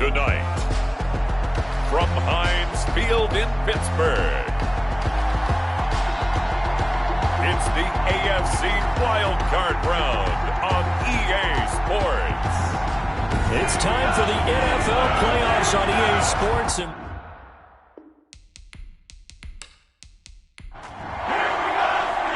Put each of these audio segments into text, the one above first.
Tonight, from Heinz Field in Pittsburgh, it's the AFC Wildcard Round on EA Sports. It's time for the NFL playoffs on EA Sports.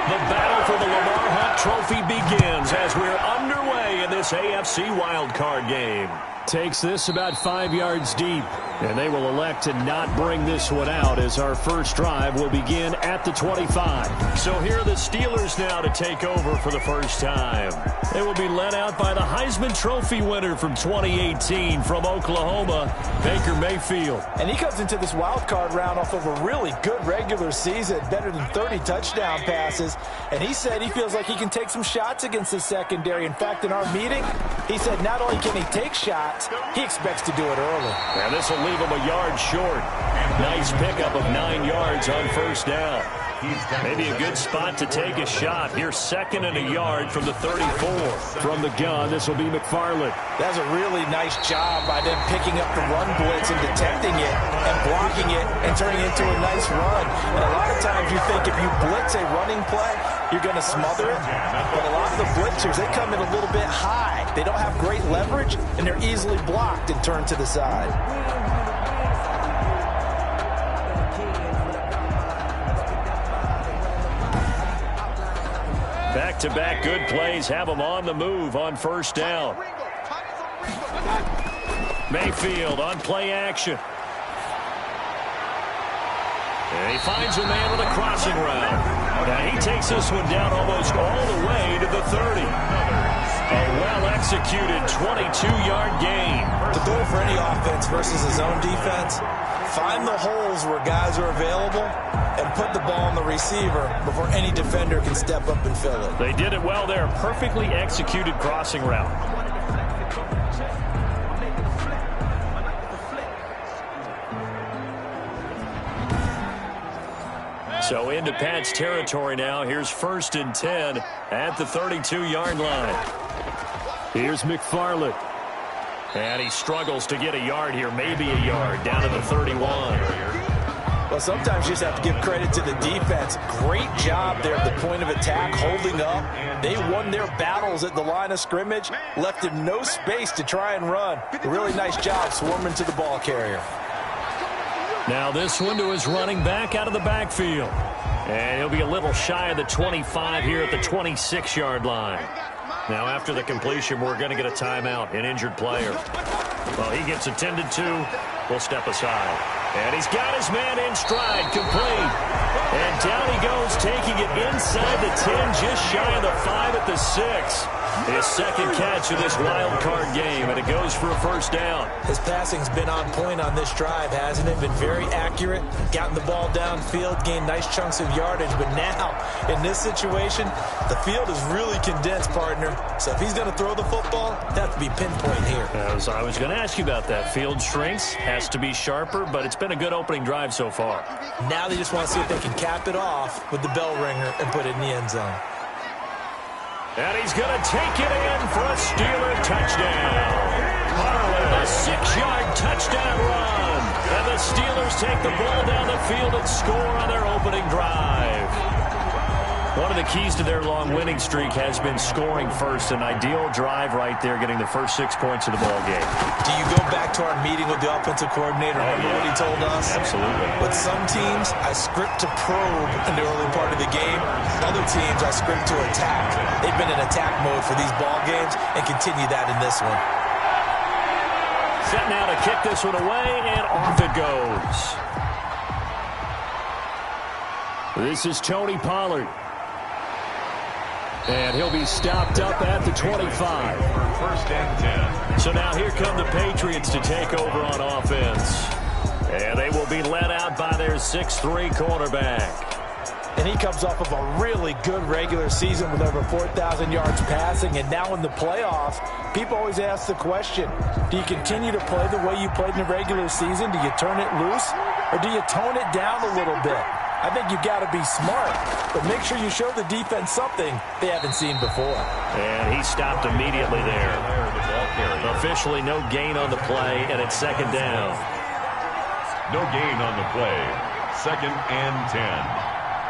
The battle for the Lamar Hunt Trophy begins as we're underway in this AFC wildcard game. Takes this about 5 yards deep, and they will elect to not bring this one out as our first drive will begin at the 25. So here are the Steelers now to take over for the first time. They will be led out by the Heisman Trophy winner from 2018 from Oklahoma, Baker Mayfield. And he comes into this wild card round off of a really good regular season, better than 30 touchdown passes. And he said he feels like he can take some shots against the secondary. In fact, in our meeting, he said not only can he take shots, he expects to do it early. And this will leave him a yard short. Nice pickup of 9 yards on first down. Maybe a good spot to take a shot. Here's second and a yard from the 34. From the gun, this will be McFarland. That's a really nice job by them picking up the run blitz and detecting it and blocking it and turning it into a nice run. And a lot of times you think if you blitz a running play, you're going to smother it. But a lot of the blitzers, they come in a little bit high. They don't have great leverage, and they're easily blocked and turned to the side. Back-to-back good plays have them on the move on first down. Mayfield on play action. And he finds a man with a crossing route. Now he takes this one down almost all the way to the 30. A well-executed 22-yard gain. The goal for any offense versus a zone defense, find the holes where guys are available and put the ball on the receiver before any defender can step up and fill it. They did it well there. Perfectly executed crossing route. So into Pat's territory now. Here's first and 10 at the 32-yard line. Here's McFarland. And he struggles to get a yard here, maybe a yard, down to the 31. Well, sometimes you just have to give credit to the defense. Great job there at the point of attack, holding up. They won their battles at the line of scrimmage, left him no space to try and run. A really nice job swarming to the ball carrier. Now this one to his running back out of the backfield. And he'll be a little shy of the 25 here at the 26-yard line. Now after the completion, we're going to get a timeout, an injured player. Well, he gets attended to. We'll step aside. And he's got his man in stride, complete. And down he goes, taking it inside the 10, just shy of the 5 at the 6. His second catch of this wild card game, and it goes for a first down. His passing's been on point on this drive, hasn't it? Been very accurate, gotten the ball downfield, gained nice chunks of yardage. But now, in this situation, the field is really condensed, partner. So if he's going to throw the football, it has to be pinpoint here. I was going to ask you about that. Field shrinks, has to be sharper, but it's been a good opening drive so far. Now they just want to see if they can cap it off with the bell ringer and put it in the end zone. And he's going to take it in for a Steeler touchdown. A 6-yard touchdown run. And the Steelers take the ball down the field and score on their opening drive. One of the keys to their long winning streak has been scoring first. An ideal drive right there, getting the first 6 points of the ball game. Do you go back to our meeting with the offensive coordinator? Remember what he told us? Absolutely. With some teams, I script to probe in the early part of the game. Other teams, I script to attack. They've been in attack mode for these ball games and continue that in this one. Set now to kick this one away, and off it goes. This is Tony Pollard. And he'll be stopped up at the 25. First and 10. So now here come the Patriots to take over on offense. And they will be led out by their 6'3" cornerback. And he comes off of a really good regular season with over 4,000 yards passing. And now in the playoffs, people always ask the question, do you continue to play the way you played in the regular season? Do you turn it loose? Or do you tone it down a little bit? I think you've got to be smart, but make sure you show the defense something they haven't seen before. And he stopped immediately there. The officially no gain on the play, and it's second down. No gain on the play. 2nd and 10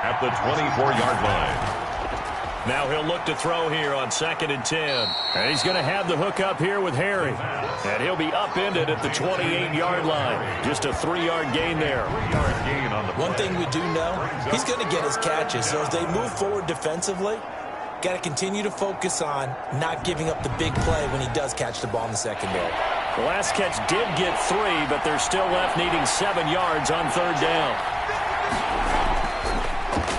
at the 24-yard line. Now he'll look to throw here on 2nd and 10. And he's going to have the hook up here with Harry. And he'll be upended at the 28-yard line. Just a 3-yard gain there. One thing we do know, he's going to get his catches. So as they move forward defensively, got to continue to focus on not giving up the big play when he does catch the ball in the secondary. The last catch did get 3, but they're still left needing 7 yards on 3rd down.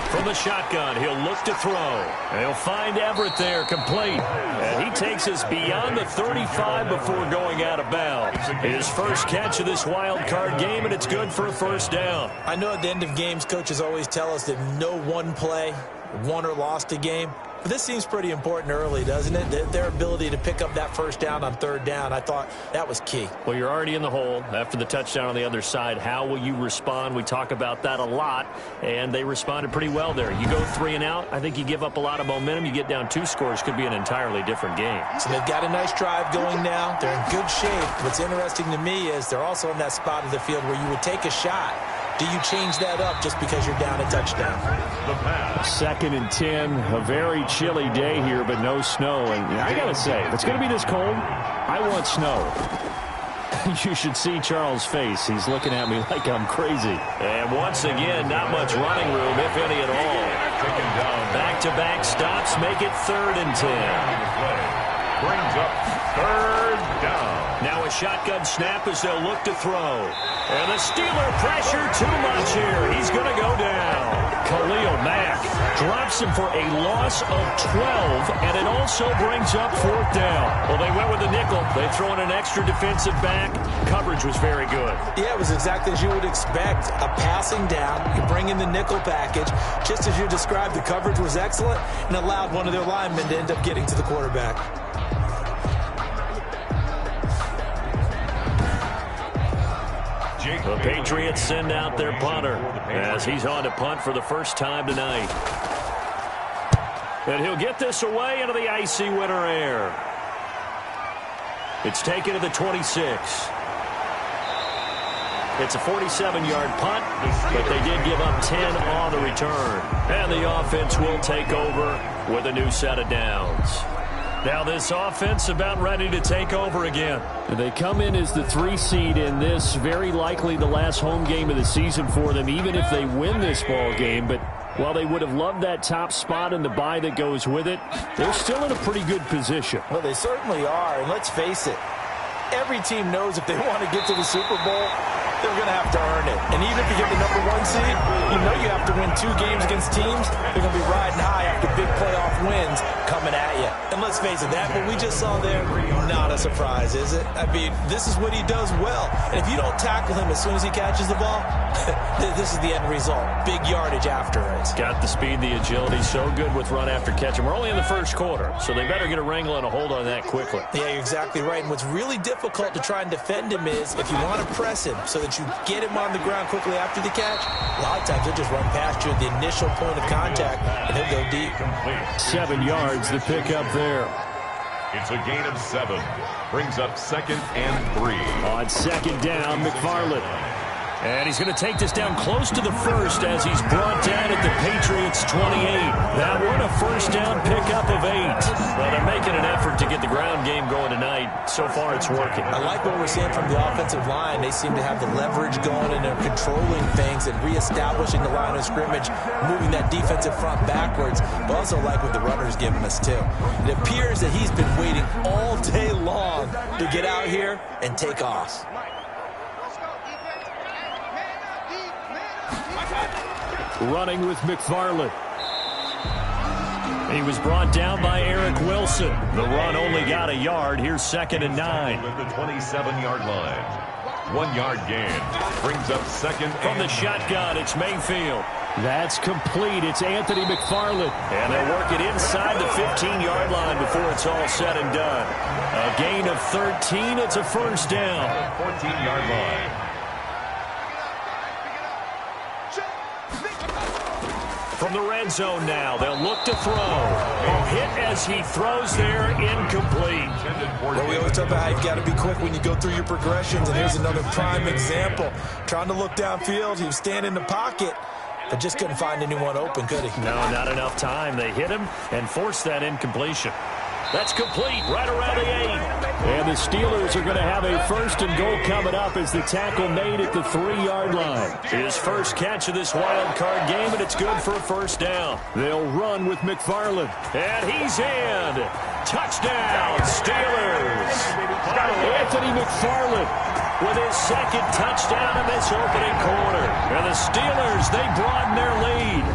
From the shotgun, he'll look to throw. And he'll find Everett there, complete. And he takes us beyond the 35 before going out of bounds. His first catch of this wild card game, and it's good for a 1st down. I know at the end of games, coaches always tell us that no one play won or lost a game. But this seems pretty important early, doesn't it? Their ability to pick up that 1st down on 3rd down, I thought that was key. Well, you're already in the hole after the touchdown on the other side. How will you respond? We talk about that a lot, and they responded pretty well there. You go 3 and out, I think you give up a lot of momentum. You get down 2 scores, could be an entirely different game. So they've got a nice drive going now. They're in good shape. What's interesting to me is they're also in that spot of the field where you would take a shot. Do you change that up just because you're down a touchdown? 2nd and 10, a very chilly day here, but no snow. And I got to say, if it's going to be this cold, I want snow. You should see Charles' face. He's looking at me like I'm crazy. And once again, not much running room, if any at all. Back-to-back stops make it 3rd and 10. Brings up 3rd down. Now a shotgun snap as they'll look to throw. And the Steeler pressure too much here. He's going to go down. Khalil Mack drops him for a loss of 12, and it also brings up 4th down. Well, they went with the nickel. They throw in an extra defensive back. Coverage was very good. Yeah, it was exactly as you would expect. A passing down. You bring in the nickel package. Just as you described, the coverage was excellent and allowed one of their linemen to end up getting to the quarterback. The Patriots send out their punter as he's on to punt for the first time tonight. And he'll get this away into the icy winter air. It's taken to the 26. It's a 47-yard punt, but they did give up 10 on the return. And the offense will take over with a new set of downs. Now this offense about ready to take over again. They come in as the 3 seed in this, very likely the last home game of the season for them, even if they win this ball game. But while they would have loved that top spot and the bye that goes with it, they're still in a pretty good position. Well, they certainly are, and let's face it, every team knows if they want to get to the Super Bowl, they're going to have to earn it. And even if you get the number 1 seed, you know you have to win 2 games against teams. They're going to be riding high after big playoff wins coming at you. And let's face it, that what we just saw there, not a surprise, is it? I mean, this is what he does well. And if you don't tackle him as soon as he catches the ball, this is the end result. Big yardage after it. Got the speed, the agility, so good with run after catch. And we're only in the first quarter, so they better get a wrangle and a hold on that quickly. Yeah, you're exactly right. And what's really difficult to try and defend him is if you want to press him so that you get him on the ground quickly after the catch, a lot of times he'll just run past you at the initial point of contact, and he'll go deep. 7 yards, the pickup there. It's a gain of 7. Brings up 2nd and 3. On 2nd down, McFarland. And he's going to take this down close to the first as he's brought down at the Patriots' 28. That one a first down pickup of 8. Well, they're making an effort to get the ground game going tonight. So far, it's working. I like what we're seeing from the offensive line. They seem to have the leverage going, and they're controlling things and reestablishing the line of scrimmage, moving that defensive front backwards. But also like what the runner's giving us, too. It appears that he's been waiting all day long to get out here and take off. Running with McFarland. He was brought down by Eric Wilson. The run only got a yard. Here's 2nd and 9. At the 27-yard line. 1 yard gain. Brings up 2nd From the shotgun, it's Mayfield. That's complete. It's Anthony McFarland. And they'll work it inside the 15-yard line before it's all said and done. A gain of 13. It's a first down. 14-yard line. From the red zone now, they'll look to throw. A hit as he throws there, incomplete. Well, we always talk about how you've got to be quick when you go through your progressions, and here's another prime example. Trying to look downfield, he was standing in the pocket, but just couldn't find anyone open, could he? No, not enough time. They hit him and forced that incompletion. That's complete right around the 8. And the Steelers are going to have a first and goal coming up as the tackle made at the 3-yard line. His first catch of this wild card game, and it's good for a first down. They'll run with McFarland. And he's in. Touchdown, Steelers. Anthony McFarland with his second touchdown in this opening quarter. And the Steelers, they broaden their lead.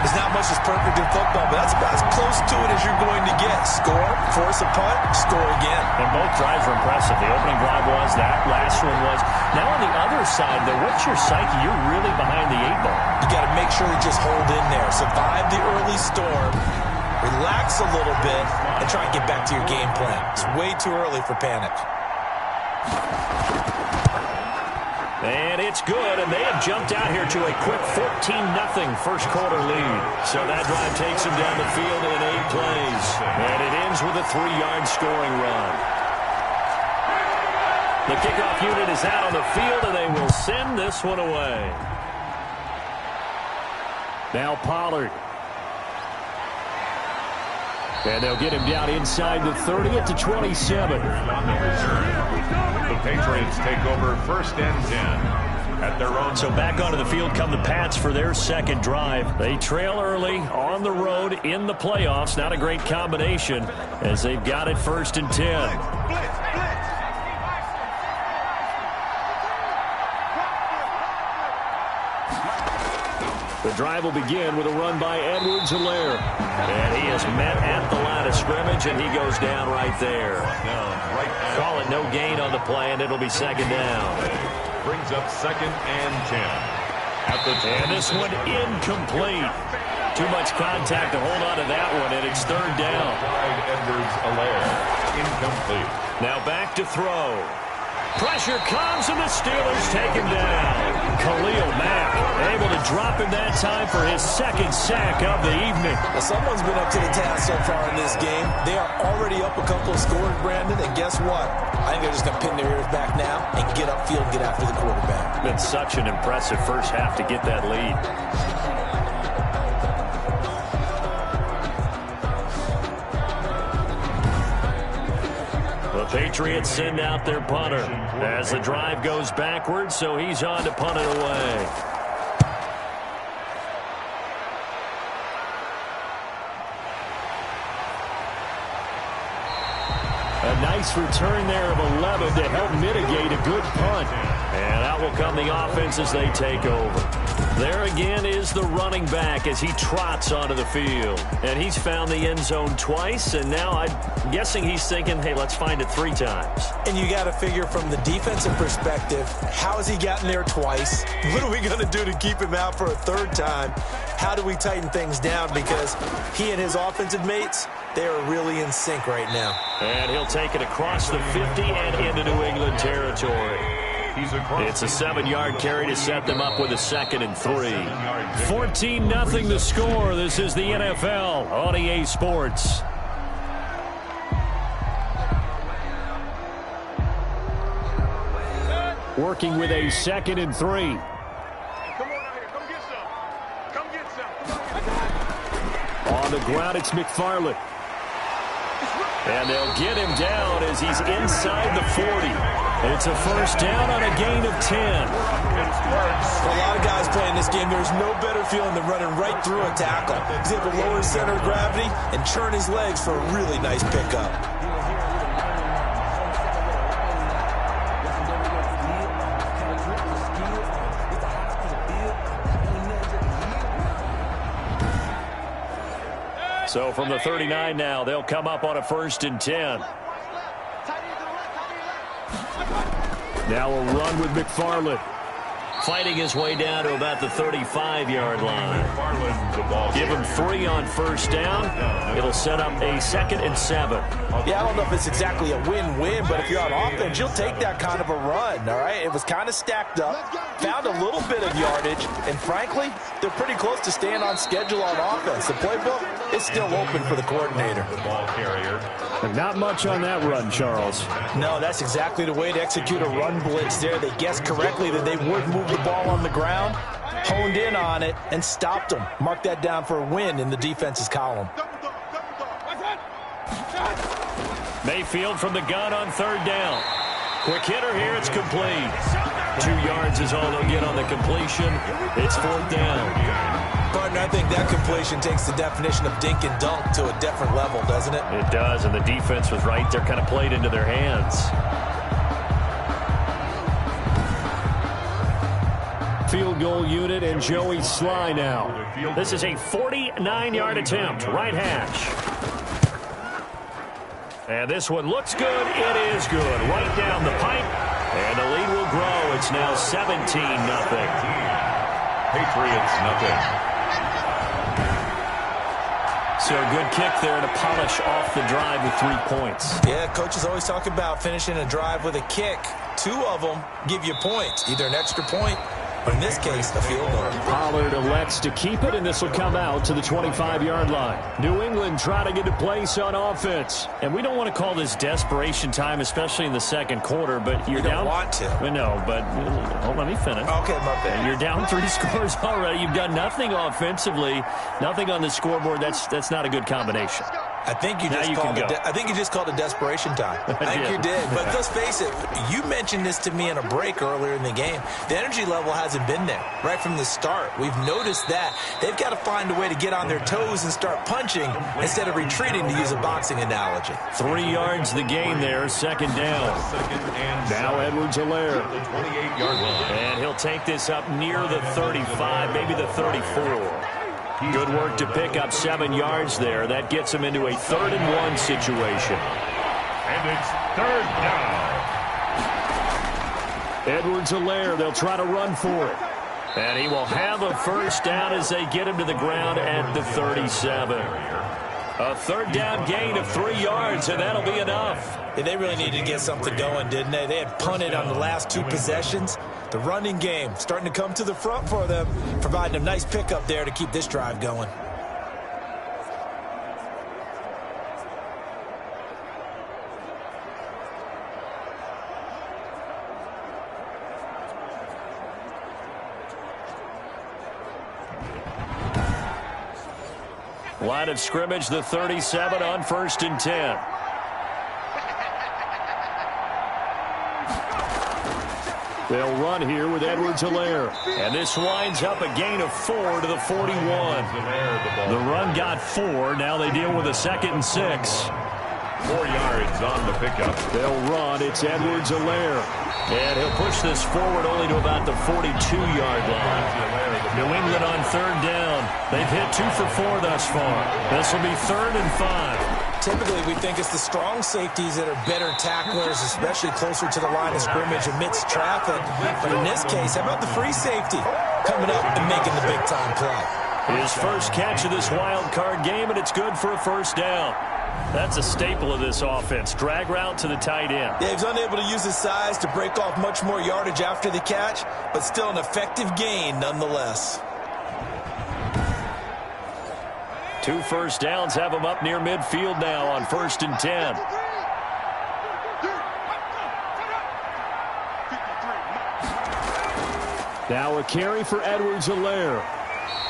It's not much that's perfect in football, but that's about as close to it as you're going to get. Score, force a punt, score again. And both drives were impressive. The opening drive was, that last one was. Now on the other side, though, what's your psyche? You're really behind the 8 ball. You got to make sure you just hold in there. Survive the early storm, relax a little bit, and try and get back to your game plan. It's way too early for panic. And it's good, and they have jumped out here to a quick 14-0 first quarter lead. So that drive takes them down the field in 8 plays. And it ends with a 3-yard scoring run. The kickoff unit is out on the field, and they will send this one away. Now Pollard. And they'll get him down inside the 30 at the 27. The Patriots take over first and 10 at their own. So back onto the field come the Pats for their second drive. They trail early on the road in the playoffs. Not a great combination as they've got it first and 10. The drive will begin with a run by Edwards-Helaire. And he is met at the line of scrimmage, and he goes down right there. Call it no gain on the play, and it'll be second down. Brings up second and 10. At the 10. And this one incomplete. Too much contact to hold on to that one, and it's third down. Edwards-Helaire, incomplete. Now back to throw. Pressure comes, and the Steelers take him down. Khalil Mack able to drop him that time for his second sack of the evening. Well, someone's been up to the task so far in this game. They are already up a couple of scores, Brandon, and guess what? I think they're just going to pin their ears back now and get upfield and get after the quarterback. Been such an impressive first half to get that lead. The Patriots send out their punter as the drive goes backwards, so he's on to punt it away. A nice return there of 11 to help mitigate a good punt. And out will come the offense as they take over. There again is the running back as he trots onto the field. And he's found the end zone twice, and now I'm guessing he's thinking, hey, let's find it 3 times. And you got to figure from the defensive perspective, how has he gotten there twice? What are we going to do to keep him out for a 3rd time? How do we tighten things down? Because he and his offensive mates, they are really in sync right now. And he'll take it across the 50 and into New England territory. It's a 7-yard carry to set them up with a 2nd and 3. 14-0 the score. This is the NFL on EA Sports. Working with a 2nd and 3. Come on out here. Come get some. Come get some. On the ground, it's McFarland. And they'll get him down as he's inside the 40. It's a first down on a gain of 10. For a lot of guys playing this game, there's no better feeling than running right through a tackle. He's able to lower his center of gravity and churn his legs for a really nice pickup. So from the 39 now, they'll come up on a 1st and 10. Now a run with McFarland. fighting his way down to about the 35-yard line. Give him 3 on first down. It'll set up a 2nd and 7. Yeah, I don't know if it's exactly a win-win, but if you're on offense, you'll take that kind of a run, all right? It was kind of stacked up, found a little bit of yardage, and frankly, they're pretty close to staying on schedule on offense. The playbook is still open for the coordinator. Not much on that run, Charles. No, that's exactly the way to execute a run blitz there. They guessed correctly that they would move the ball on the ground, honed in on it, and stopped them. Mark that down for a win in the defense's column. Mayfield from the gun on 3rd down. Quick hitter here, it's complete. 2 yards is all they'll get on the completion. It's 4th down. Partner, I think that completion takes the definition of dink and dunk to a different level, doesn't it? It does, and the defense was right there, kind of played into their hands. Field goal unit and Joey Sly now. This is a 49-yard attempt, right hash. And this one looks good. It is good. Right down the pipe. And the lead will grow. It's now 17-0. Patriots, nothing. So a good kick there to polish off the drive with 3 points. Yeah, coaches always talk about finishing a drive with a kick. 2 of them give you points, either an extra point or, in this case, a field goal. Pollard elects to keep it, and this will come out to the 25-yard line. New England trying to get a place on offense. And we don't want to call this desperation time, especially in the 2nd quarter, but you're down. You don't want to. No, but hold on, let me finish. Okay, my bad. You're down 3 scores already. You've done nothing offensively, nothing on the scoreboard. That's not a good combination. I think you just called it desperation time. I think you did. But let's face it, you mentioned this to me in a break earlier in the game. The energy level hasn't been there right from the start. We've noticed that. They've got to find a way to get on their toes and start punching instead of retreating, to use a boxing analogy. 3 yards the gain there, 2nd down. Now Edwards-Helaire. The 28-yard line. And he'll take this up near the 35, maybe the 34. Good work to pick up 7 yards there. That gets him into a 3rd and 1 situation. And it's 3rd down. Edwards-Helaire, they'll try to run for it. And he will have a first down as they get him to the ground at the 37. A 3rd down gain of 3 yards, and that'll be enough. Yeah, they really needed to get something going, didn't they? They had punted on the last 2 possessions. The running game starting to come to the front for them, providing a nice pickup there to keep this drive going. Line of scrimmage, the 37 on 1st and 10. They'll run here with Edwards-Helaire. And this winds up a gain of 4 to the 41. The run got 4. Now they deal with a 2nd and 6. 4 yards on the pickup. They'll run. It's Edwards-Helaire. And he'll push this forward only to about the 42-yard line. New England on 3rd down. They've hit 2 for 4 thus far. This will be 3rd and 5. Typically, we think it's the strong safeties that are better tacklers, especially closer to the line of scrimmage amidst traffic. But in this case, how about the free safety coming up and making the big-time play? His first catch of this wild card game, and it's good for a first down. That's a staple of this offense. Drag route to the tight end. Yeah, he's unable to use his size to break off much more yardage after the catch, but still an effective gain nonetheless. 2 first downs have him up near midfield now on 1st and 10. Now a carry for Edwards-Helaire.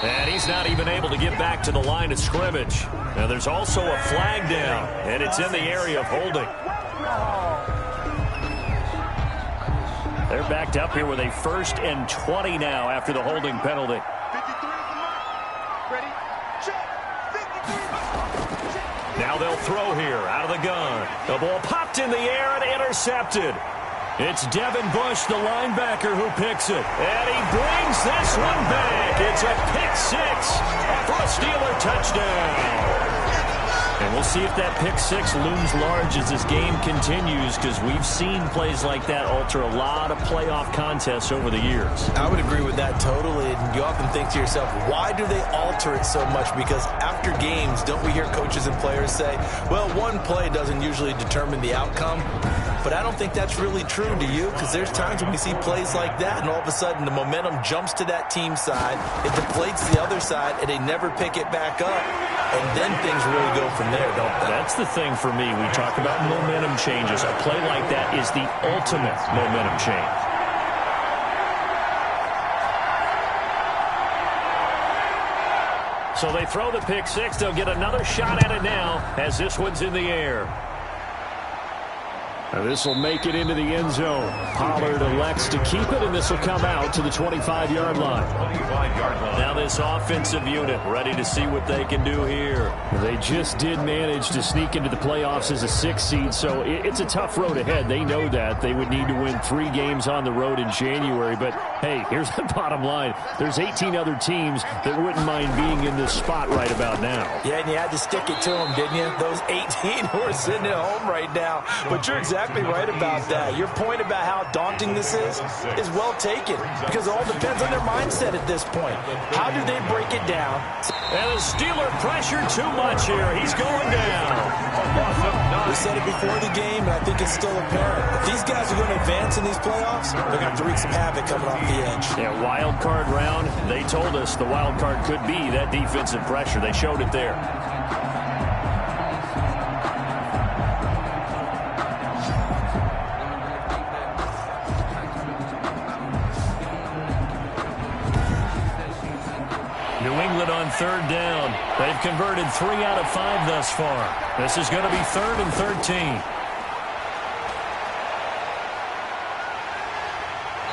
And he's not even able to get back to the line of scrimmage. Now there's also a flag down, and it's in the area of holding. They're backed up here with a 1st and 20 now after the holding penalty. Now they'll throw here out of the gun. The ball popped in the air and intercepted. It's Devin Bush, the linebacker, who picks it. And he brings this one back. It's a pick 6 for a Steeler touchdown. And we'll see if that pick six looms large as this game continues, because we've seen plays like that alter a lot of playoff contests over the years. I would agree with that totally. And you often think to yourself, why do they alter it so much? Because after games, don't we hear coaches and players say, well, one play doesn't usually determine the outcome. But I don't think that's really true, do you? Because there's times when we see plays like that, and all of a sudden the momentum jumps to that team side, it deflates the other side, and they never pick it back up. And then things really go from there, don't they? That's the thing for me. We talk about momentum changes. A play like that is the ultimate momentum change. So they throw the pick six. They'll get another shot at it now as this one's in the air. This will make it into the end zone. Pollard elects to keep it, and this will come out to the 25-yard line. Now this offensive unit ready to see what they can do here. They just did manage to sneak into the playoffs as a 6 seed, so it's a tough road ahead. They know that. They would need to win 3 games on the road in January. But, hey, here's the bottom line. There's 18 other teams that wouldn't mind being in this spot right about now. Yeah, and you had to stick it to them, didn't you? Those 18 who are sitting at home right now. But you're exactly right about that. Your point about how daunting this is well taken, because it all depends on their mindset at this point. How do they break it down? And the Steeler pressure too much here. He's going down. We said it before the game, and I think it's still apparent. If these guys are going to advance in these playoffs, they're going to have to wreak some havoc coming off the edge. Yeah, wild card round. They told us the wild card could be that defensive pressure. They showed it there. New England on third down. They've converted 3 out of 5 thus far. This is going to be 3rd and 13.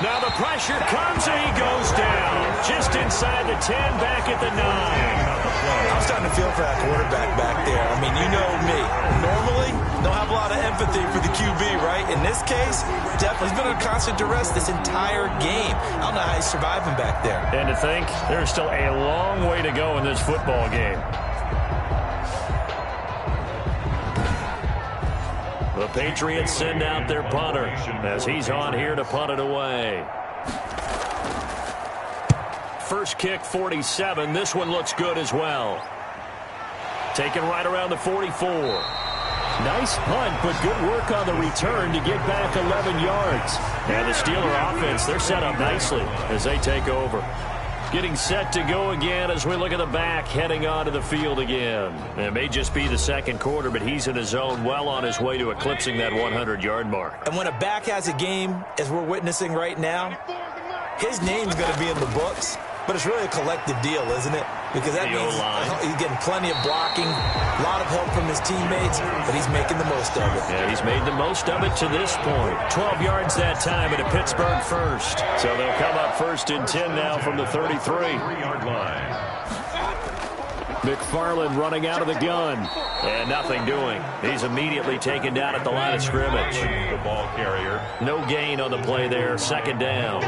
Now the pressure comes and he goes down. Just inside the 10, back at the 9. I'm starting to feel for that quarterback back there. I mean, you know me. Normally, don't have a lot of empathy for the QB, right? In this case, definitely he's been under constant duress this entire game. I don't know how he's surviving back there. And to think, there's still a long way to go in this football game. The Patriots send out their punter as he's on here to punt it away. First kick, 47. This one looks good as well. Taken right around the 44. Nice punt, but good work on the return to get back 11 yards. And the Steeler offense, they're set up nicely as they take over. Getting set to go again as we look at the back heading onto the field again. It may just be the second quarter, but he's in his zone, well on his way to eclipsing that 100-yard mark. And when a back has a game, as we're witnessing right now, his name's going to be in the books. But it's really a collective deal, isn't it? Because that means he's getting plenty of blocking, a lot of help from his teammates, but he's making the most of it. Yeah, he's made the most of it to this point. 12 yards that time at a Pittsburgh first. So they'll come up 1st and 10 now from the 33-yard line. McFarland running out of the gun. And nothing doing. He's immediately taken down at the line of scrimmage. The ball carrier. No gain on the play there. 2nd down.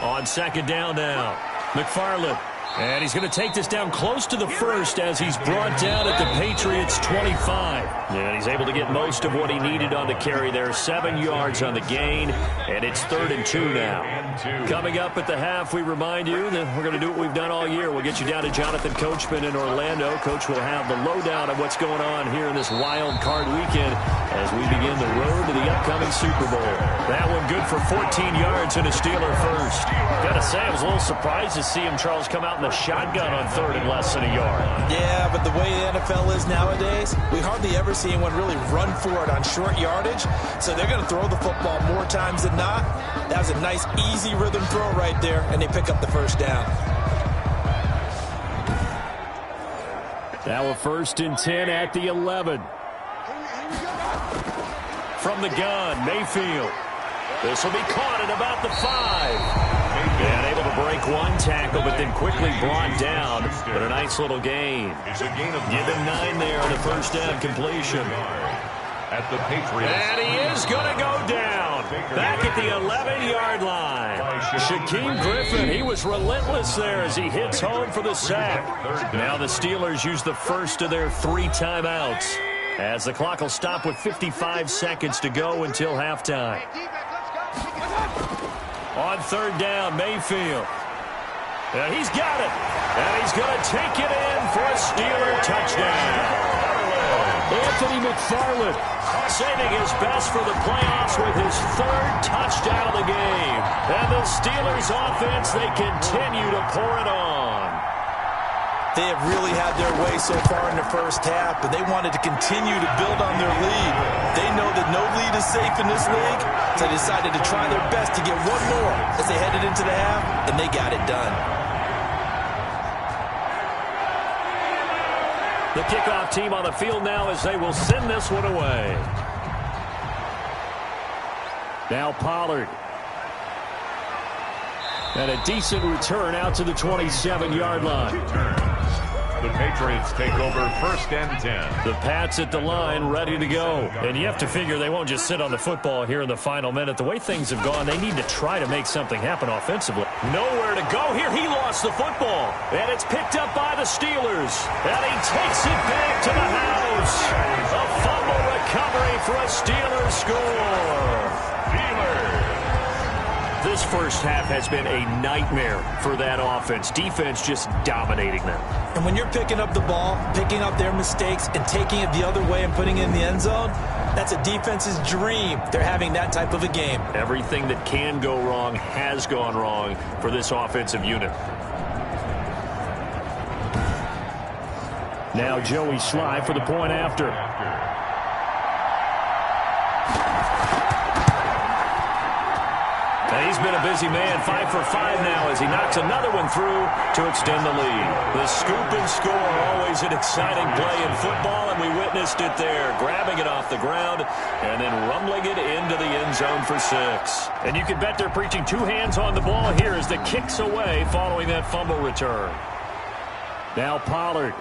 On 2nd down now, McFarland. And he's going to take this down close to the 1st as he's brought down at the Patriots' 25. And he's able to get most of what he needed on the carry there. 7 yards on the gain, and it's 3rd and 2 now. Coming up at the half, we remind you that we're going to do what we've done all year. We'll get you down to Jonathan Coachman in Orlando. Coach will have the lowdown of what's going on here in this wild card weekend as we begin the road to the upcoming Super Bowl. That one good for 14 yards and a Steeler first. Got to say, I was a little surprised to see him, Charles, come out in the shotgun on 3rd and less than a yard. Yeah, but the way the NFL is nowadays, we hardly ever see anyone really run for it on short yardage. So they're going to throw the football more times than not. That was a nice, easy rhythm throw right there, and they pick up the 1st down. Now a 1st and 10 at the 11. From the gun, Mayfield. This will be caught at about the 5. And able to break one tackle, but then quickly brought down. But a nice little gain. Give him 9 there on the 1st down completion. At the Patriots. And he is going to go down. back at the 11-yard line. Shaquem Griffin, he was relentless there as he hits home for the sack. Now the Steelers use the first of their 3 timeouts, as the clock will stop with 55 seconds to go until halftime. On 3rd down, Mayfield. And he's got it. And he's going to take it in for a Steeler touchdown. Anthony McFarland saving his best for the playoffs with his 3rd touchdown of the game. And the Steelers offense, they continue to pour it on. They have really had their way so far in the first half, but they wanted to continue to build on their lead. They know that no lead is safe in this league, so they decided to try their best to get one more as they headed into the half, and they got it done. The kickoff team on the field now as they will send this one away. Now Pollard. And a decent return out to the 27-yard line. The Patriots take over 1st and 10. The Pats at the line ready to go. And you have to figure they won't just sit on the football here in the final minute. The way things have gone, they need to try to make something happen offensively. Nowhere to go here. He lost the football. And it's picked up by the Steelers. And he takes it back to the house. A fumble recovery for a Steelers score. This first half has been a nightmare for that offense. Defense just dominating them. And when you're picking up the ball, picking up their mistakes, and taking it the other way and putting it in the end zone, that's a defense's dream. They're having that type of a game. Everything that can go wrong has gone wrong for this offensive unit. Now Joey Sly for the point after. And he's been a busy man, 5 for 5 now as he knocks another one through to extend the lead. The scoop and score, always an exciting play in football, and we witnessed it there, grabbing it off the ground and then rumbling it into the end zone for 6. And you can bet they're preaching 2 hands on the ball here as the kick's away following that fumble return. Now Pollard.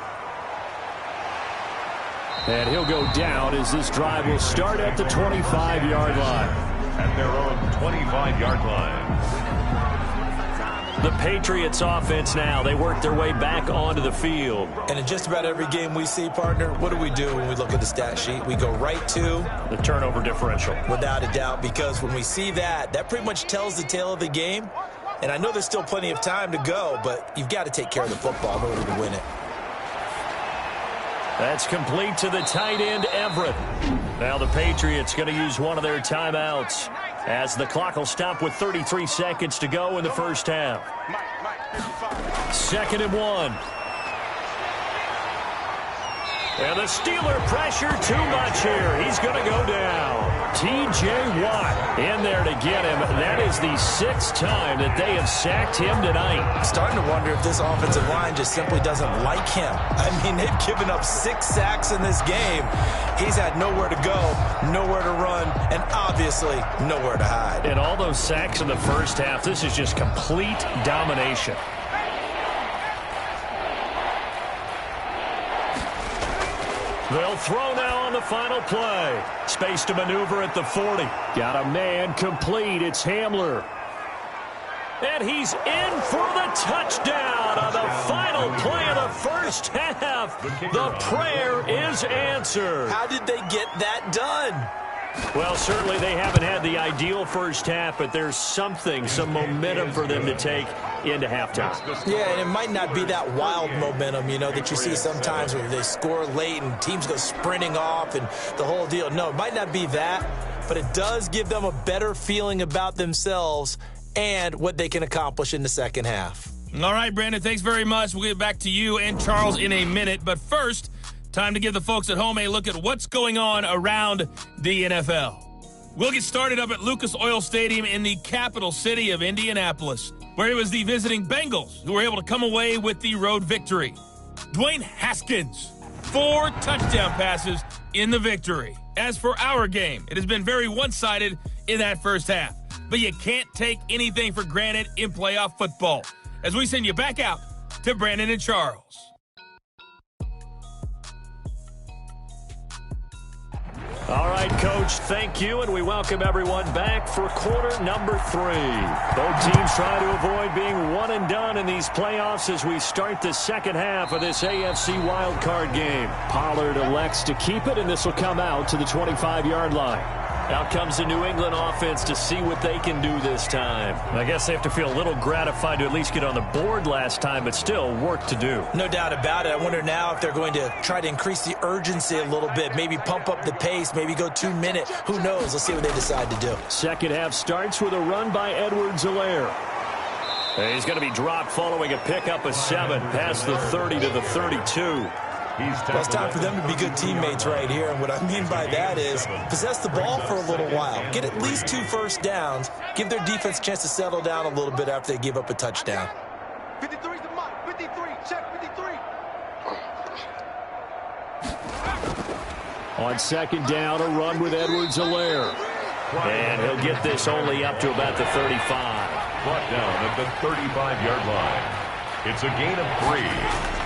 And he'll go down as this drive will start at the 25-yard line. At their own 25-yard line. The Patriots offense now, they work their way back onto the field. And in just about every game we see, partner, what do we do when we look at the stat sheet? We go right to the turnover differential. Without a doubt, because when we see that, that pretty much tells the tale of the game. And I know there's still plenty of time to go, but you've got to take care of the football in order to win it. That's complete to the tight end, Everett. Now the Patriots going to use one of their timeouts as the clock will stop with 33 seconds to go in the first half. 2nd and 1. And the Steeler pressure too much here. He's going to go down. T.J. Watt in there to get him. That is the 6th time that they have sacked him tonight. Starting to wonder if this offensive line just simply doesn't like him. I mean, they've given up 6 sacks in this game. He's had nowhere to go, nowhere to run, and obviously nowhere to hide. And all those sacks in the first half, this is just complete domination. They'll throw now on the final play. Space to maneuver at the 40. Got a man complete. It's Hamler. And he's in for the touchdown on the final play of the first half. The prayer is answered. How did they get that done? Well, certainly they haven't had the ideal first half, but there's some momentum for them to take into halftime. Yeah, and it might not be that wild momentum, you know, that you see sometimes where they score late and teams go sprinting off and the whole deal. No, it might not be that, but it does give them a better feeling about themselves and what they can accomplish in the second half. All right, Brandon, thanks very much. We'll get back to you and Charles in a minute. But first, time to give the folks at home a look at what's going on around the NFL. We'll get started up at Lucas Oil Stadium in the capital city of Indianapolis, where it was the visiting Bengals who were able to come away with the road victory. Dwayne Haskins, 4 touchdown passes in the victory. As for our game, it has been very one-sided in that first half. But you can't take anything for granted in playoff football. As we send you back out to Brandon and Charles. All right, Coach, thank you, and we welcome everyone back for quarter number 3. Both teams try to avoid being one and done in these playoffs as we start the second half of this AFC wildcard game. Pollard elects to keep it, and this will come out to the 25-yard line. Out comes the New England offense to see what they can do this time. I guess they have to feel a little gratified to at least get on the board last time, but still work to do. No doubt about it. I wonder now if they're going to try to increase the urgency a little bit, maybe pump up the pace, maybe go 2-minute. Who knows? Let's see what they decide to do. Second half starts with a run by Edwards-Helaire. He's going to be dropped following a pickup of 7 past the 30 to the 32. Well, it's time for them to be good teammates right here. And what I mean by that is possess the ball for a little while. Get at least 2 first downs. Give their defense a chance to settle down a little bit after they give up a touchdown. 53 is the mark. 53. Check 53. On second down, a run with Edwards-Helaire. And he'll get this only up to about the 35. Brought down at the 35-yard line. It's a gain of 3.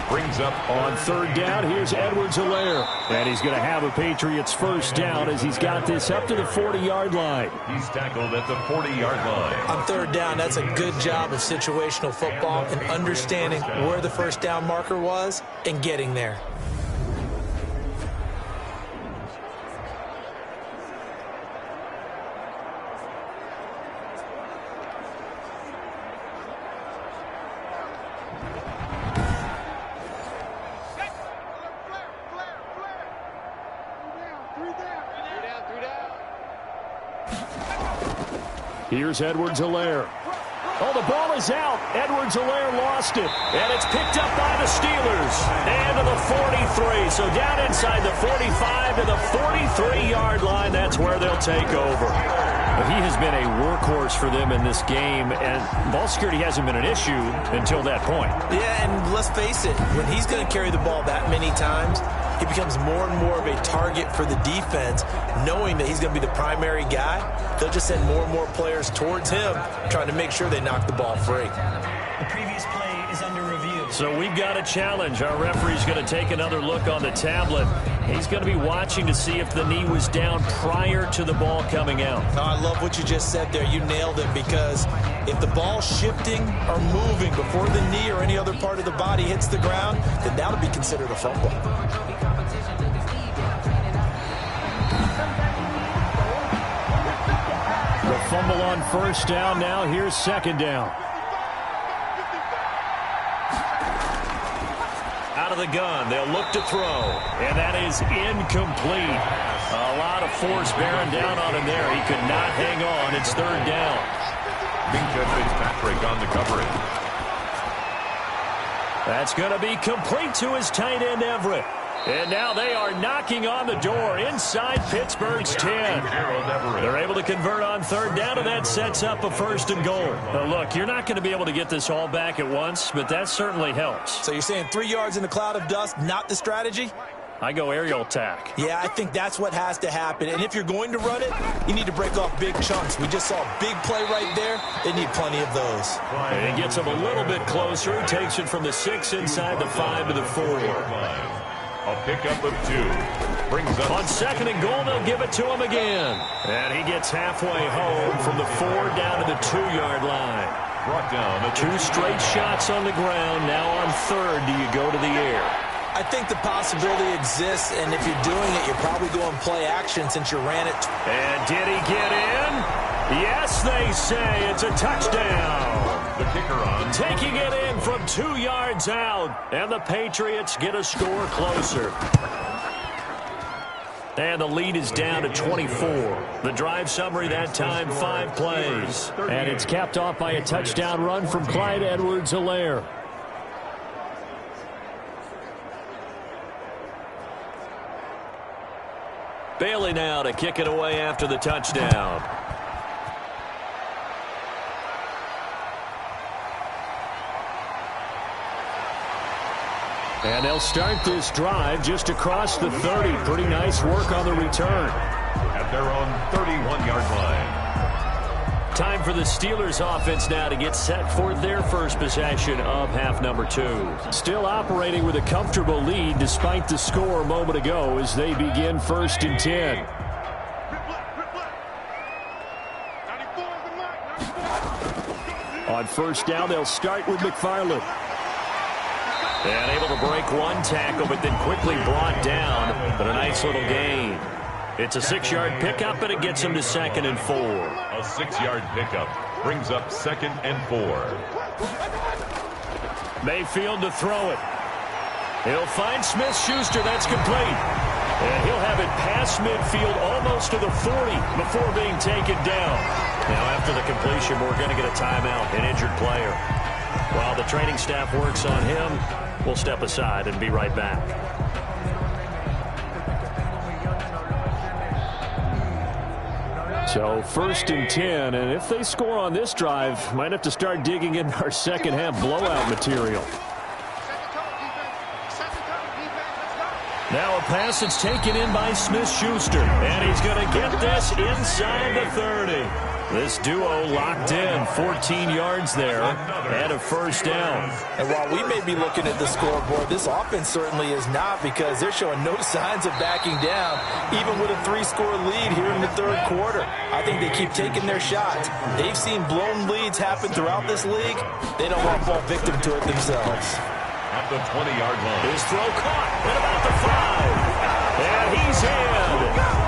Brings up on third down. Here's Edwards-Helaire. And he's going to have a Patriots first down as he's got this up to the 40-yard line. He's tackled at the 40-yard line. On third down, that's a good job of situational football and understanding where the first down marker was and getting there. Here's Edwards-Helaire. Oh, the ball is out. Edwards-Helaire lost it. And it's picked up by the Steelers. And to the 43. So down inside the 45 to the 43-yard line. That's where they'll take over. He has been a workhorse for them in this game, and ball security hasn't been an issue until that point. Yeah, and let's face it, when he's going to carry the ball that many times, he becomes more and more of a target for the defense, knowing that he's going to be the primary guy. They'll just send more and more players towards him, trying to make sure they knock the ball free. The previous play is under review. So we've got a challenge. Our referee's going to take another look on the tablet. He's going to be watching to see if the knee was down prior to the ball coming out. Oh, I love what you just said there. You nailed it, because if the ball's shifting or moving before the knee or any other part of the body hits the ground, then that'll be considered a fumble. The fumble on first down. Now here's second down. Out of the gun, they'll look to throw, and that is incomplete. A lot of force bearing down on him there. He could not hang on. It's third down. Minka Fitzpatrick on the coverage. That's going to be complete to his tight end, Everett. And now they are knocking on the door inside Pittsburgh's 10. They're able to convert on third down, and that sets up a first and goal. Now, look, you're not going to be able to get this all back at once, but that certainly helps. So you're saying 3 yards in a cloud of dust, not the strategy? I go aerial attack. Yeah, I think that's what has to happen. And if you're going to run it, you need to break off big chunks. We just saw a big play right there. They need plenty of those. And he gets him a little bit closer. He takes it from the 6 inside the 5 to the 4. A pickup of 2. Brings up on second and goal, they'll give it to him again. And he gets halfway home from the 4 down to the 2-yard line. Brought down. 2 straight shots on the ground. Now on third, do you go to the air? I think the possibility exists, and if you're doing it, you're probably going play action since you ran it. And did he get in? Yes, they say it's a touchdown. The kicker on. Taking it in from 2 yards out, and the Patriots get a score closer. And the lead is down to 24. The drive summary that time, 5 plays. And it's capped off by a touchdown run from Clyde Edwards-Helaire. Bailey now to kick it away after the touchdown. And they'll start this drive just across the 30. Pretty nice work on the return. At their own 31-yard line. Time for the Steelers offense now to get set for their first possession of half number 2. Still operating with a comfortable lead despite the score a moment ago as they begin 1st and 10. On first down, they'll start with McFarland. And able to break one tackle, but then quickly brought down. But a nice little gain. It's a 6-yard pickup, and it gets him to 2nd and 4. A 6-yard pickup brings up 2nd and 4. Mayfield to throw it. He'll find Smith-Schuster. That's complete. And he'll have it past midfield almost to the 40 before being taken down. Now after the completion, we're going to get a timeout, an injured player. While the training staff works on him, we'll step aside and be right back. So 1st and 10, and if they score on this drive, might have to start digging in our second half blowout material. Now a pass that's taken in by Smith-Schuster, and he's going to get this inside the 30. This duo locked in, 14 yards there, and a first down. And while we may be looking at the scoreboard, this offense certainly is not, because they're showing no signs of backing down, even with a 3-score lead here in the third quarter. I think they keep taking their shots. They've seen blown leads happen throughout this league. They don't want to fall victim to it themselves. At the 20-yard line. His throw caught at about the 5. And he's in.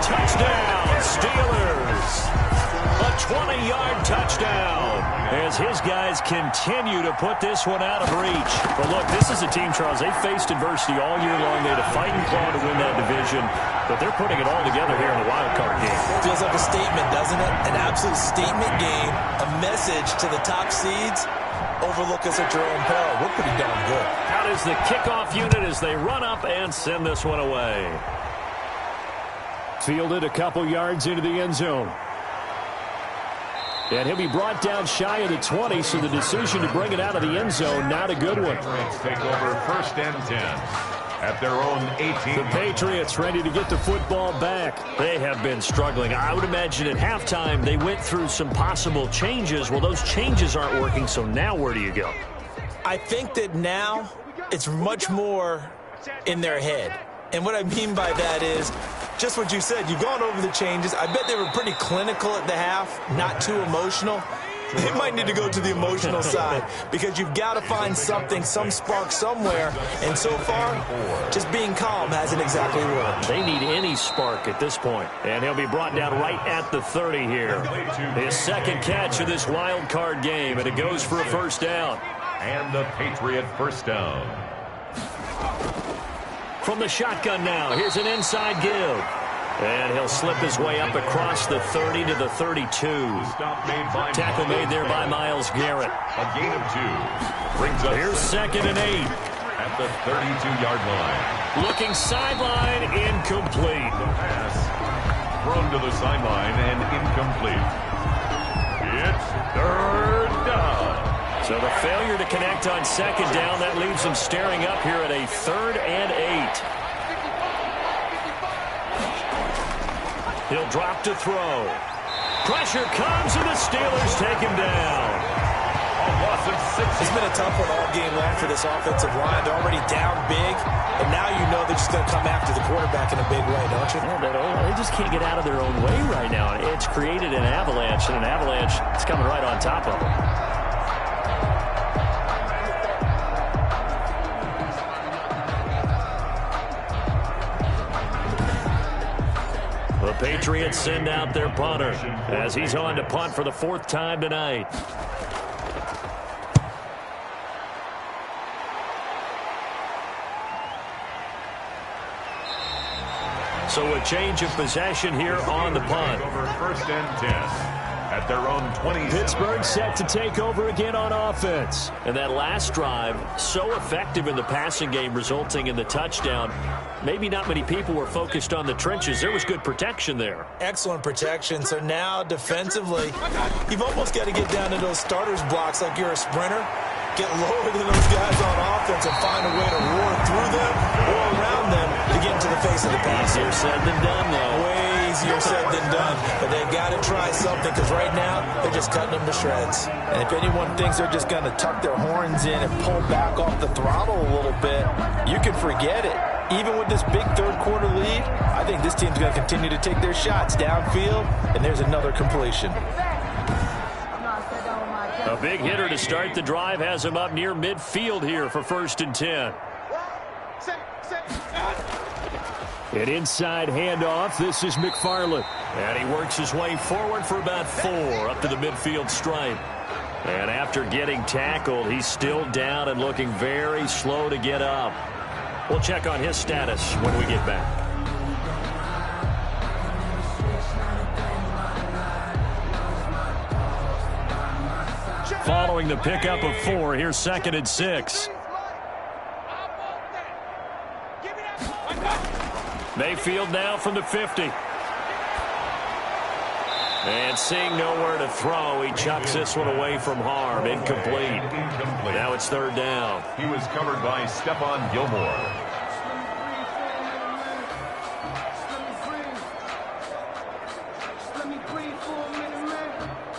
Touchdown, Steelers. A 20-yard touchdown as his guys continue to put this one out of reach. But look, this is a team, Charles, they faced adversity all year long. They had to fight and claw to win that division, but they're putting it all together here in the wild card game. Feels like a statement, doesn't it? An absolute statement game, a message to the top seeds. Overlook us at your own peril. We're pretty darn good. Out is the kickoff unit as they run up and send this one away. Fielded a couple yards into the end zone. And he'll be brought down shy of the 20, so the decision to bring it out of the end zone, not a good one. Patriots take over 1st and 10 at their own 18. The Patriots ready to get the football back. They have been struggling. I would imagine at halftime they went through some possible changes. Well, those changes aren't working, so now where do you go? I think that now it's much more in their head. And what I mean by that is just what you said. You've gone over the changes. I bet they were pretty clinical at the half, not too emotional. They might need to go to the emotional side, because you've got to find something, some spark somewhere. And so far, just being calm hasn't exactly worked. They need any spark at this point. And he'll be brought down right at the 30 here. His second catch of this wild card game, and it goes for a first down. And the Patriot first down. From the shotgun now, here's an inside give. And he'll slip his way up across the 30 to the 32. Tackle made there by Myles Garrett. A gain of 2. Brings up Here's 2nd and 8. At the 32-yard line. Looking sideline, incomplete. Pass thrown to the sideline and incomplete. It's 3rd down. So the failure to connect on 2nd down, that leaves them staring up here at a 3rd and 8. He'll drop to throw. Pressure comes, and the Steelers take him down. A loss of 6. It's been a tough one all game long for this offensive line. They're already down big, and now you know they're just going to come after the quarterback in a big way, don't you? Yeah, they just can't get out of their own way right now. It's created an avalanche, and an avalanche is coming right on top of them. The Patriots send out their punter as he's on to punt for the 4th time tonight. So a change of possession here on the punt. Over 1st and 10 at their own 20. Pittsburgh set to take over again on offense. And that last drive, so effective in the passing game, resulting in the touchdown. Maybe not many people were focused on the trenches. There was good protection there. Excellent protection. So now defensively, you've almost got to get down to those starters blocks like you're a sprinter. Get lower than those guys on offense and find a way to roar through them or around them to get into the face of the pass. Easier said than done, though. Way easier said than done. But they've got to try something, because right now they're just cutting them to shreds. And if anyone thinks they're just going to tuck their horns in and pull back off the throttle a little bit, you can forget it. Even with this big third quarter lead, I think this team's going to continue to take their shots downfield, and there's another completion. A big hitter to start the drive has him up near midfield here for 1st and 10. An inside handoff. This is McFarland. And he works his way forward for about 4 up to the midfield stripe. And after getting tackled, he's still down and looking very slow to get up. We'll check on his status when we get back. Following the pickup of 4, here's 2nd and 6. Mayfield now from the 50. And seeing nowhere to throw, he chucks this one away from harm. Incomplete. Now it's 3rd down. He was covered by Stephon Gilmore.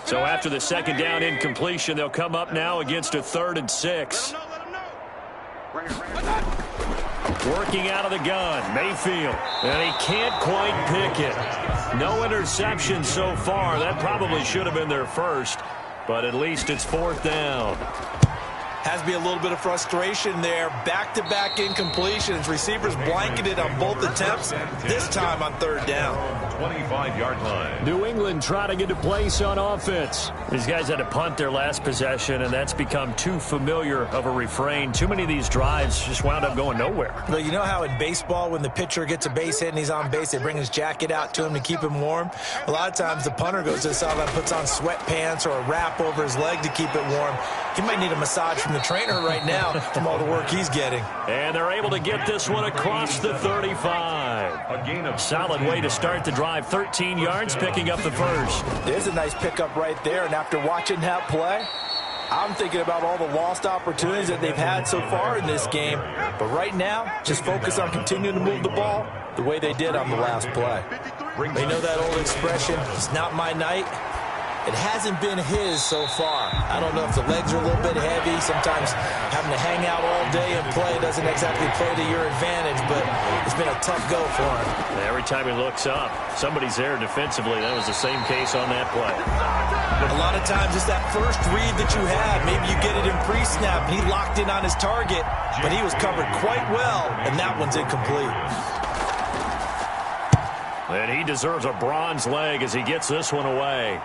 So after the 2nd down incompletion, they'll come up now against a 3rd and 6. Working out of the gun, Mayfield. And he can't quite pick it. No interception so far. That probably should have been their first, but at least it's 4th down. Has to be a little bit of frustration there. Back-to-back incompletions. Receivers blanketed on both attempts, this time on 3rd down. 25-yard line. New England trying to get a place on offense. These guys had to punt their last possession, and that's become too familiar of a refrain. Too many of these drives just wound up going nowhere. Well, you know how in baseball, when the pitcher gets a base hit and he's on base, they bring his jacket out to him to keep him warm? A lot of times the punter goes to the sideline, puts on sweatpants or a wrap over his leg to keep it warm. He might need a massage from the trainer right now from all the work he's getting. And they're able to get this one across the 35. A gain of solid way to start the drive. 13 yards, picking up the first. There's a nice pickup right there, and after watching that play, I'm thinking about all the lost opportunities that they've had so far in this game. But right now, just focus on continuing to move the ball the way they did on the last play. They know that old expression, it's not my night. It hasn't been his so far. I don't know if the legs are a little bit heavy. Sometimes having to hang out all day and play doesn't exactly play to your advantage, but it's been a tough go for him. Every time he looks up, somebody's there defensively. That was the same case on that play. A lot of times it's that first read that you have. Maybe you get it in pre-snap, and he locked in on his target, but he was covered quite well, and that one's incomplete. And he deserves a bronze leg as he gets this one away.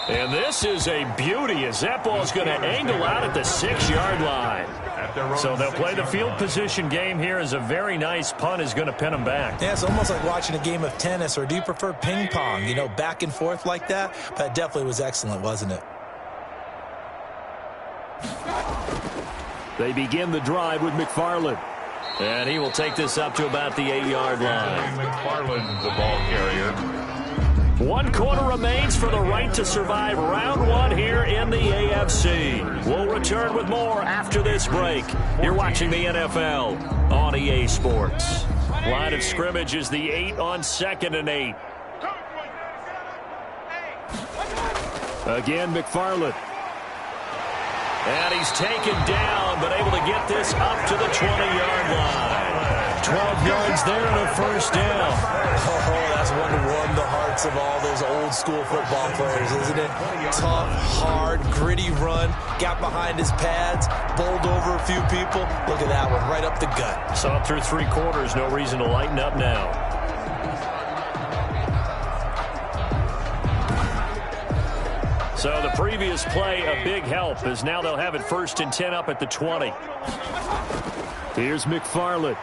And this is a beauty as that ball is going to angle out at the 6-yard line. So they'll play the field position game here as a very nice punt is going to pin them back. Yeah, it's almost like watching a game of tennis, or do you prefer ping pong? You know, back and forth like that? That definitely was excellent, wasn't it? They begin the drive with McFarland. And he will take this up to about the 8-yard line. McFarland, the ball carrier. 1 quarter remains for the right to survive round 1 here in the AFC. We'll return with more after this break. You're watching the NFL on EA Sports. Line of scrimmage is the 8 on 2nd and 8. Again, McFarland. And he's taken down, but able to get this up to the 20-yard line. 12 yards there and a first down. Oh, that's one to warm the hearts of all those old school football players, isn't it? Tough, hard, gritty run. Got behind his pads, bowled over a few people. Look at that one, right up the gut. Saw it through 3 quarters. No reason to lighten up now. So the previous play, a big help, as now they'll have it 1st and 10 up at the 20. Here's McFarland.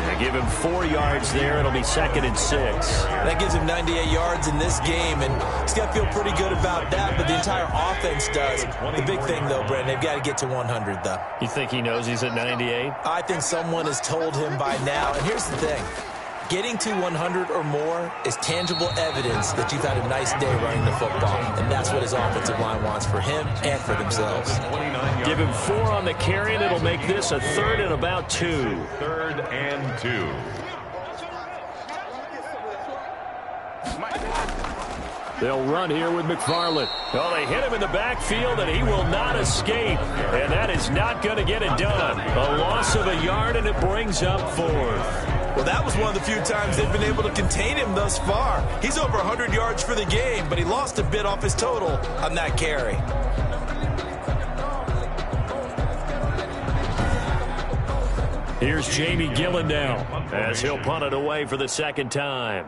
They give him 4 yards there. It'll be 2nd and 6. That gives him 98 yards in this game, and he's got to feel pretty good about that, but the entire offense does. The big thing, though, Brandon, they've got to get to 100, though. You think he knows he's at 98? I think someone has told him by now, and here's the thing. Getting to 100 or more is tangible evidence that you've had a nice day running the football, and that's what his offensive line wants for him and for themselves. Give him 4 on the carry, and it'll make this a 3rd and about 2. 3rd and 2. They'll run here with McFarland. Well, they hit him in the backfield, and he will not escape, and that is not going to get it done. A loss of a yard, and it brings up 4th. Well, that was one of the few times they've been able to contain him thus far. He's over 100 yards for the game, but he lost a bit off his total on that carry. Here's Jamie Gillen now as he'll punt it away for the second time.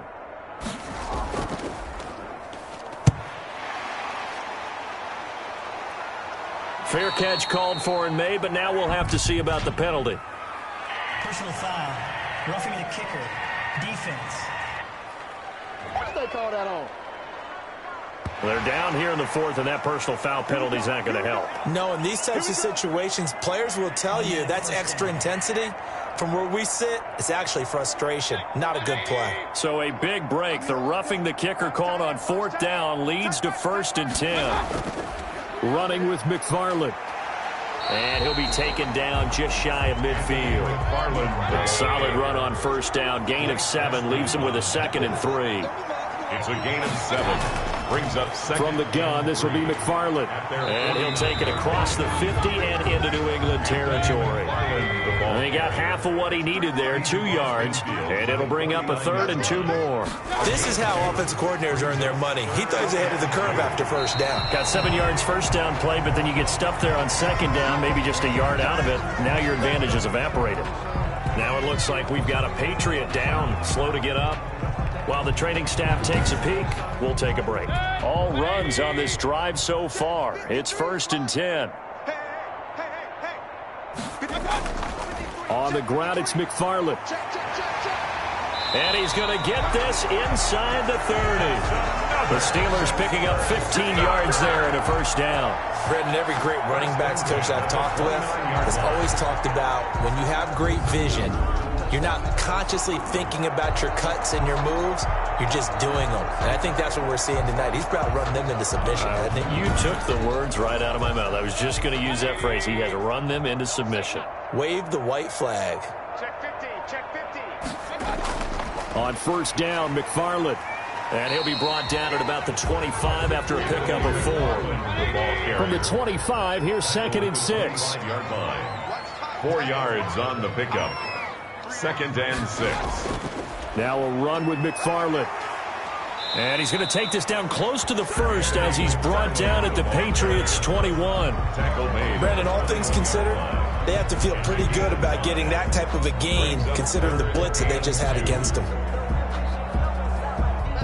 Fair catch called for and made, but now we'll have to see about the penalty. Personal foul. Roughing the kicker. Defense. What they call that on? They're down here in the fourth, and that personal foul penalty is not going to help. No, in these types of situations, players will tell you that's extra intensity. From where we sit, it's actually frustration. Not a good play. So a big break. The roughing the kicker called on fourth down leads to 1st and 10. Running with McFarland. And he'll be taken down just shy of midfield. A solid run on first down. Gain of 7 leaves him with a 2nd and 3. It's a gain of 7. Brings up second. From the gun, this will be McFarland. And he'll take it across the 50 and into New England territory. And he got half of what he needed there, 2 yards. And it'll bring up a 3rd and 2 more. This is how offensive coordinators earn their money. He thought he was ahead of the curve after first down. Got 7 yards first down play, but then you get stuffed there on second down, maybe just a yard out of it. Now your advantage is evaporated. Now it looks like we've got a Patriot down, slow to get up. While the training staff takes a peek, we'll take a break. All runs on this drive so far. It's 1st and 10. On the ground, it's McFarland. And he's going to get this inside the 30. The Steelers picking up 15 yards there and a first down. Brendan, every great running backs coach I've talked with has always talked about when you have great vision, you're not consciously thinking about your cuts and your moves. You're just doing them. And I think that's what we're seeing tonight. He's about to run them into submission, hasn't he? You took the words right out of my mouth. I was just going to use that phrase. He has run them into submission. Wave the white flag. Check 50, check 50. On first down, McFarland. And he'll be brought down at about the 25 after a pickup of 4. From the 25, here's 2nd and 6. 5-yard line. 4 yards on the pickup. 2nd and 6. Now a run with McFarland. And he's going to take this down close to the 1st as he's brought down at the Patriots 21. Tackle made. Brandon, all things considered, they have to feel pretty good about getting that type of a gain considering the blitz that they just had against them.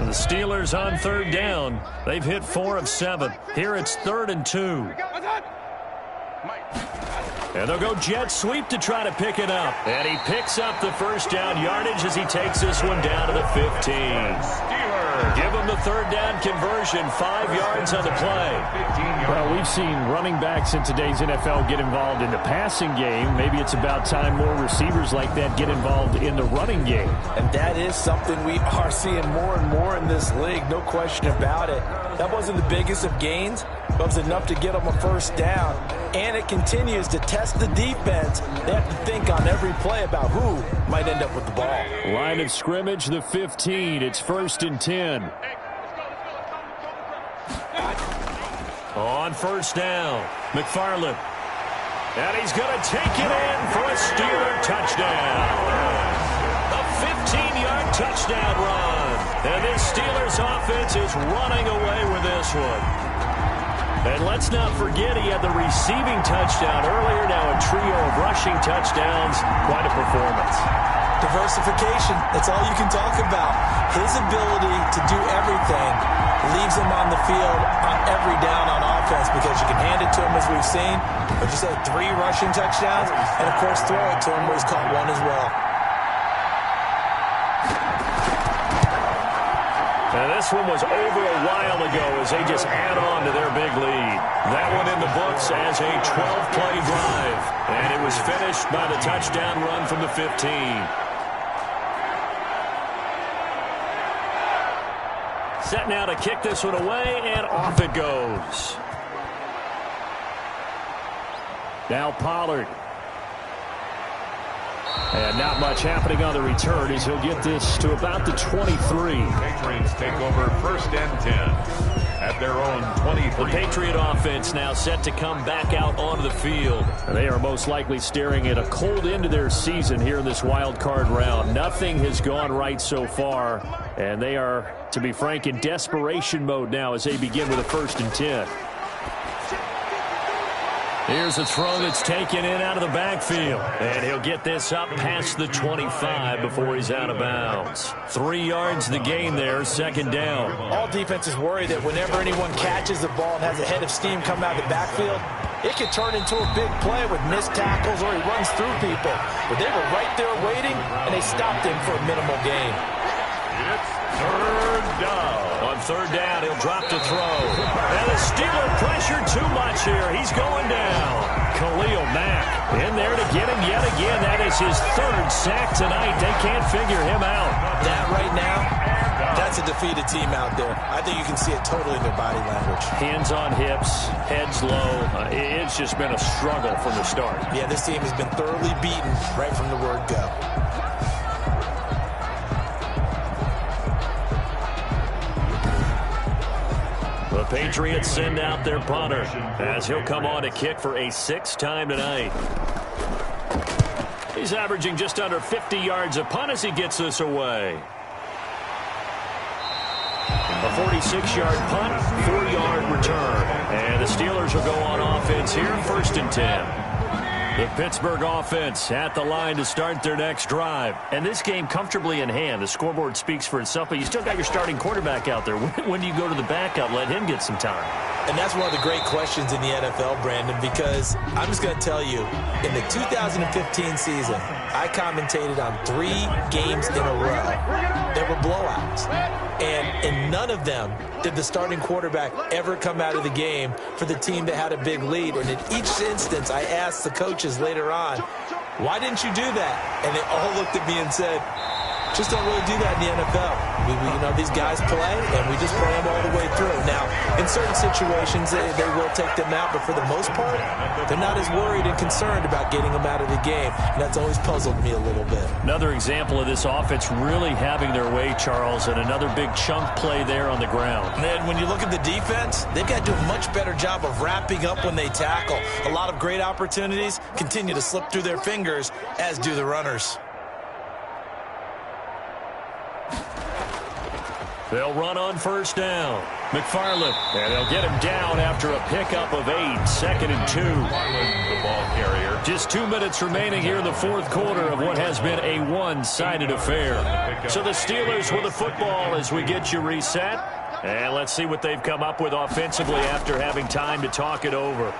The Steelers on 3rd down. They've hit 4 of 7. Here it's 3rd and 2. And they'll go jet sweep to try to pick it up. And he picks up the first down yardage as he takes this one down to the 15. Give him the 3rd down conversion. 5 yards on the play. Well, we've seen running backs in today's NFL get involved in the passing game. Maybe it's about time more receivers like that get involved in the running game. And that is something we are seeing more and more in this league. No question about it. That wasn't the biggest of gains, but it was enough to get them a first down. And it continues to test the defense. They have to think on every play about who might end up with the ball. Line of scrimmage, the 15. It's 1st and 10. On first down, McFarland. And he's going to take it in for a Steeler touchdown. A 15-yard touchdown run. And this Steelers offense is running away with this one. And let's not forget he had the receiving touchdown earlier. Now a trio of rushing touchdowns. Quite a performance. Diversification, that's all you can talk about. His ability to do everything leaves him on the field on every down on offense because you can hand it to him as we've seen. But you said 3 rushing touchdowns, and of course throw it to him where he's caught 1 as well. And this one was over a while ago as they just add on to their big lead. That one in the books as a 12-play drive. And it was finished by the touchdown run from the 15. Set now to kick this one away, and off it goes. Now Pollard. And not much happening on the return as he'll get this to about the 23. Patriots take over 1st and 10. at their own 23. The Patriot offense now set to come back out onto the field. And they are most likely staring at a cold end to their season here in this wild card round. Nothing has gone right so far, and they are, to be frank, in desperation mode now as they begin with a 1st and 10. Here's a throw that's taken in out of the backfield. And he'll get this up past the 25 before he's out of bounds. 3 yards the gain there, 2nd down. All defenses worry that whenever anyone catches the ball and has a head of steam come out of the backfield, it could turn into a big play with missed tackles or he runs through people. But they were right there waiting, and they stopped him for a minimal gain. It's 3rd down. On 3rd down, he'll drop to throw. And the Steeler pressure too much here. He's going down. Khalil Mack in there to get him yet again. That is his 3rd sack tonight. They can't figure him out. That right now, that's a defeated team out there. I think you can see it totally in their body language. Hands on hips, heads low. It's just been a struggle from the start. Yeah, this team has been thoroughly beaten right from the word go. The Patriots send out their punter as he'll come on to kick for a 6th time tonight. He's averaging just under 50 yards a punt as he gets this away. A 46-yard punt, 4-yard return. And the Steelers will go on offense here, 1st and 10. The Pittsburgh offense at the line to start their next drive. And this game comfortably in hand. The scoreboard speaks for itself, but you still got your starting quarterback out there. When do you go to the backup, let him get some time? And that's one of the great questions in the NFL, Brandon, because I'm just going to tell you, in the 2015 season, I commentated on 3 games in a row. There were blowouts. And in none of them did the starting quarterback ever come out of the game for the team that had a big lead. And in each instance, I asked the coaches later on, why didn't you do that? And they all looked at me and said, just don't really do that in the NFL. You know, these guys play, and we just play them all the way through. Now, in certain situations, they will take them out, but for the most part, they're not as worried and concerned about getting them out of the game. And that's always puzzled me a little bit. Another example of this offense really having their way, Charles, and another big chunk play there on the ground. And then when you look at the defense, they've got to do a much better job of wrapping up when they tackle. A lot of great opportunities continue to slip through their fingers, as do the runners. They'll run on 1st down. McFarland, and they'll get him down after a pickup of 8, 2nd and 2. The ball carrier. Just 2 minutes remaining here in the 4th quarter of what has been a one-sided affair. So the Steelers with the football as we get you reset. And let's see what they've come up with offensively after having time to talk it over.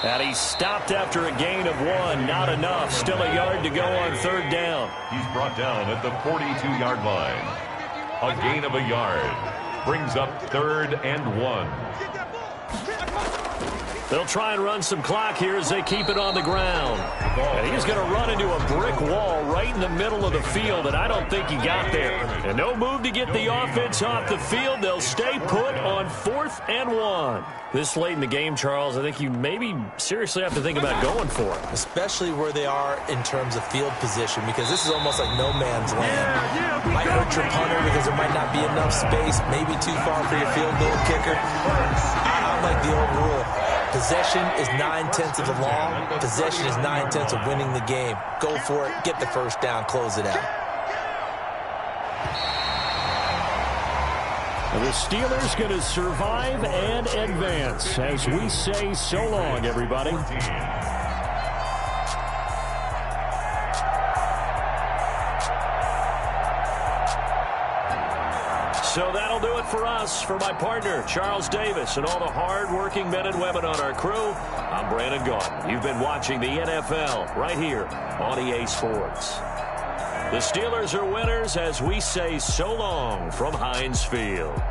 And he stopped after a gain of 1. Not enough. Still a yard to go on 3rd down. He's brought down at the 42-yard line. A gain of a yard. Brings up 3rd and 1. They'll try and run some clock here as they keep it on the ground. And he's going to run into a brick wall right in the middle of the field, and I don't think he got there. And no move to get the offense off the field. They'll stay put on 4th and 1. This late in the game, Charles, I think you maybe seriously have to think about going for it. Especially where they are in terms of field position, because this is almost like no man's land. Might hurt your punter because there might not be enough space, maybe too far for your field goal kicker. I like the old rule. Possession is 9/10 of the law. Possession is 9/10 of winning the game. Go for it. Get the 1st down. Close it out. The Steelers going to survive and advance as we say so long, everybody. So that'll do it for us. For my partner, Charles Davis, and all the hard-working men and women on our crew, I'm Brandon Gaudin. You've been watching the NFL right here on EA Sports. The Steelers are winners as we say so long from Heinz Field.